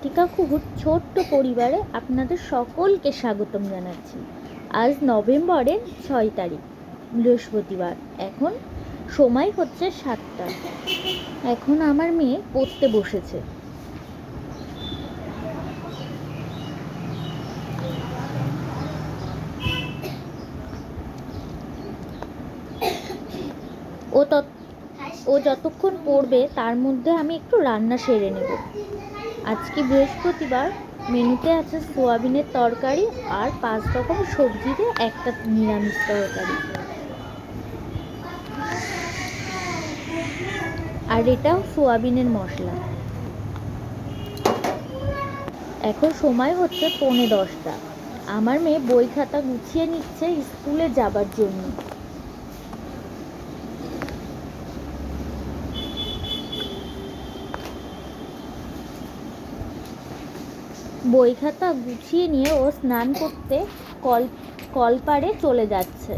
সাথিকা কুহুর ছোট্ট পরিবারে আপনাদের সকলকে স্বাগতম জানাচ্ছি। আজ নভেম্বরের 6 তারিখ, বৃহস্পতিবার। এখন সময় হচ্ছে 7টা। এখন আমার মেয়ে পড়তে বসেছে। ও যতক্ষণ পড়বে তার মধ্যে আমি একটু রান্না সেরে নেব। আজকে বৃহস্পতিবার, মেনুতে আছে সোয়াবিনের তরকারি আর 5 রকম সবজি দিয়ে একটা নিরামিষ তরকারি। আর এটাও সোয়াবিনের মশলা। এখন সময় হচ্ছে 9:45। আমার মেয়ে বই খাতা গুছিয়ে নিচ্ছে স্কুলে যাবার জন্য। বই খাতা গুছিয়ে নিয়ে ও স্নান করতে কলপাড়ে চলে যাচ্ছে।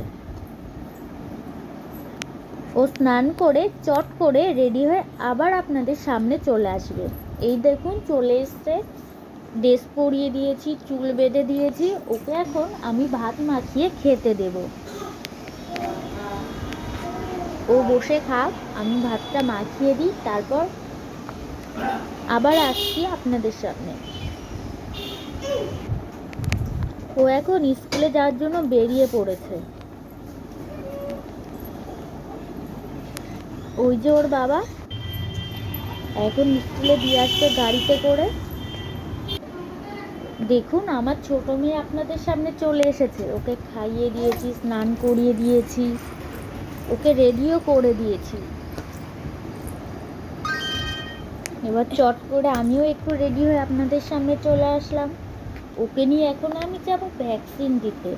ও স্নান করে চট করে রেডি হয়ে আবার আপনাদের সামনে চলে আসবে। এই দেখুন চলে এসছে। ড্রেস পরিয়ে দিয়েছি, চুল বেঁধে দিয়েছি। ওকে এখন আমি ভাত মাখিয়ে খেতে দেব। ও বসে খাক, আমি ভাতটা মাখিয়ে দিই, তারপর আবার আসছি আপনাদের সামনে। ও এখন স্কুলে যাওয়ার জন্য বেরিয়ে পড়েছে। ওই যে ওর বাবা এখন স্কুলে দিয়ে আসছে গাড়িতে করে। দেখুন আমার ছোট মেয়ে আপনাদের সামনে চলে এসেছে। ওকে খাইয়ে দিয়েছি, স্নান করিয়ে দিয়েছি, ওকে রেডিও করে দিয়েছি। এবার চট করে আমিও একটু রেডি হয়ে আপনাদের সামনে চলে আসলাম। ওকে নিয়ে এখন আমি যাব ভ্যাকসিন দিতে।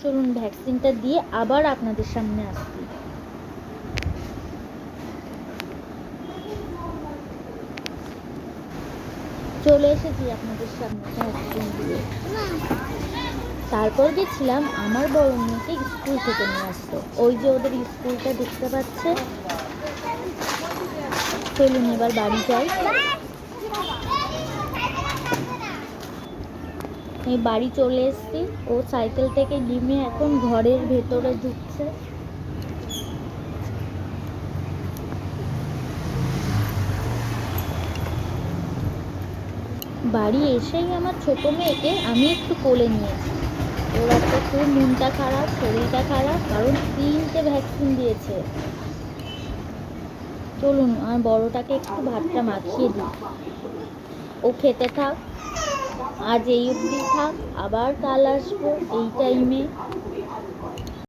চলুন ভ্যাকসিনটা দিয়ে আবার আপনাদের সামনে আসছি। চলে এসেছি আপনাদের সামনে ভ্যাকসিন দিয়ে। তারপর গেছিলাম আমার বড় মেয়েকে স্কুল থেকে নিয়ে আসতে। ওই যে ওদের স্কুলটা দেখতে পাচ্ছেন। চলুন এবার বাড়ি যাই। এই বাড়ি চলে এসেছি। ও সাইকেল থেকে নেমে এখন ঘরের ভেতরে ঢুকছে। বাড়ি এসেই আমার ছোট মেয়েকে আমি একটু কোলে নিয়েছি। ওর একটা খুব মনটা খারাপ, শরীরটা খারাপ, কারণ 3টে ভ্যাকসিন দিয়েছে। চলুন আমার বড়টাকে একটু ভাতটা মাখিয়ে দিই। ও খেতে থাক, আজ এই অবধি থাক, আবার কাল আসবো এই টাইমে।